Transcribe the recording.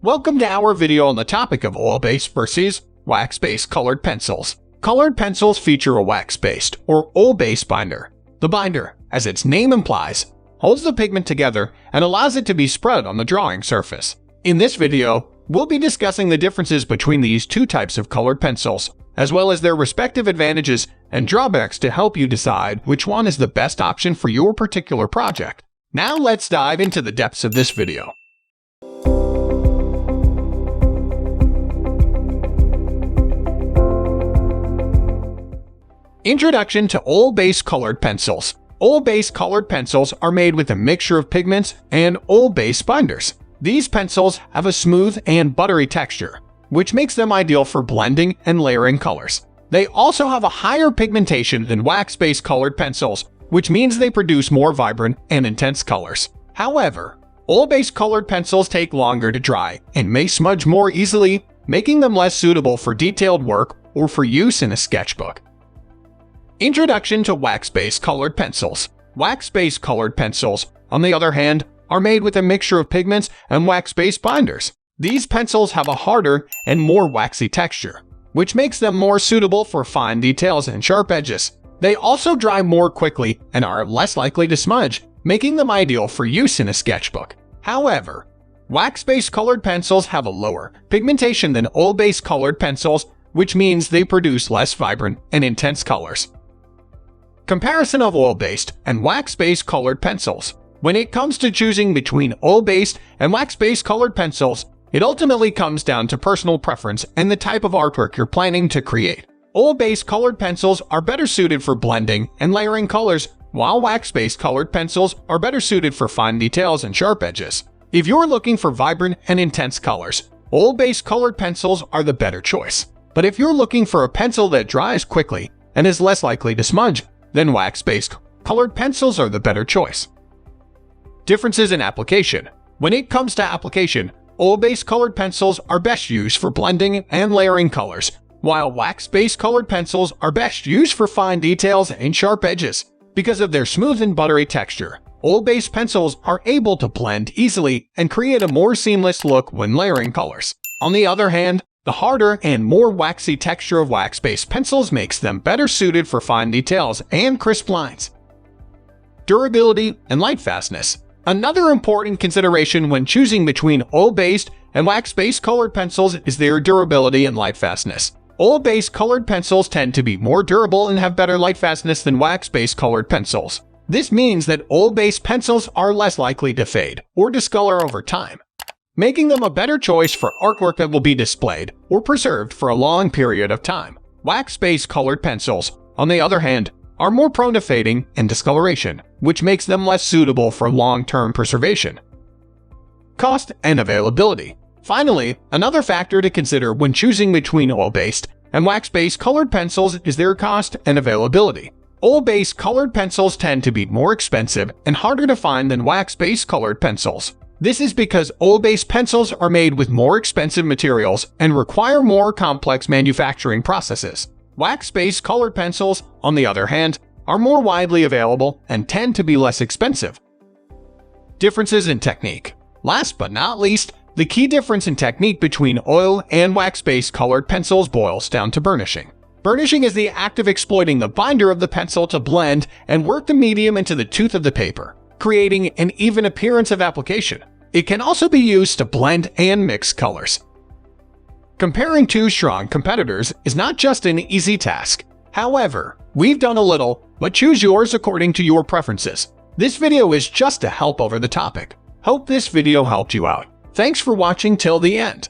Welcome to our video on the topic of oil-based versus wax-based colored pencils. Colored pencils feature a wax-based or oil-based binder. The binder, as its name implies, holds the pigment together and allows it to be spread on the drawing surface. In this video, we'll be discussing the differences between these two types of colored pencils, as well as their respective advantages and drawbacks to help you decide which one is the best option for your particular project. Now let's dive into the depths of this video. Introduction to oil-based colored pencils. Oil-based colored pencils are made with a mixture of pigments and oil-based binders. These pencils have a smooth and buttery texture, which makes them ideal for blending and layering colors. They also have a higher pigmentation than wax-based colored pencils, which means they produce more vibrant and intense colors. However, oil-based colored pencils take longer to dry and may smudge more easily, making them less suitable for detailed work or for use in a sketchbook. Introduction to wax-based colored pencils. Wax-based colored pencils, on the other hand, are made with a mixture of pigments and wax-based binders. These pencils have a harder and more waxy texture, which makes them more suitable for fine details and sharp edges. They also dry more quickly and are less likely to smudge, making them ideal for use in a sketchbook. However, wax-based colored pencils have a lower pigmentation than oil-based colored pencils, which means they produce less vibrant and intense colors. Comparison of oil-based and wax-based colored pencils. When it comes to choosing between oil-based and wax-based colored pencils, it ultimately comes down to personal preference and the type of artwork you're planning to create. Oil-based colored pencils are better suited for blending and layering colors, while wax-based colored pencils are better suited for fine details and sharp edges. If you're looking for vibrant and intense colors, oil-based colored pencils are the better choice. But if you're looking for a pencil that dries quickly and is less likely to smudge, then wax-based colored pencils are the better choice. Differences in application. When it comes to application, oil-based colored pencils are best used for blending and layering colors, while wax-based colored pencils are best used for fine details and sharp edges. Because of their smooth and buttery texture, oil-based pencils are able to blend easily and create a more seamless look when layering colors. On the other hand, the harder and more waxy texture of wax-based pencils makes them better suited for fine details and crisp lines. Durability and light fastness. Another important consideration when choosing between oil-based and wax-based colored pencils is their durability and light fastness. Oil-based colored pencils tend to be more durable and have better light fastness than wax-based colored pencils. This means that oil-based pencils are less likely to fade or discolor over time, making them a better choice for artwork that will be displayed or preserved for a long period of time. Wax-based colored pencils, on the other hand, are more prone to fading and discoloration, which makes them less suitable for long-term preservation. Cost and availability. Finally, another factor to consider when choosing between oil-based and wax-based colored pencils is their cost and availability. Oil-based colored pencils tend to be more expensive and harder to find than wax-based colored pencils. This is because oil-based pencils are made with more expensive materials and require more complex manufacturing processes. Wax-based colored pencils, on the other hand, are more widely available and tend to be less expensive. Differences in technique. Last but not least, the key difference in technique between oil and wax-based colored pencils boils down to burnishing. Burnishing is the act of exploiting the binder of the pencil to blend and work the medium into the tooth of the paper, creating an even appearance of application. It can also be used to blend and mix colors. Comparing two strong competitors is not just an easy task. However, we've done a little, but choose yours according to your preferences. This video is just to help over the topic. Hope this video helped you out. Thanks for watching till the end.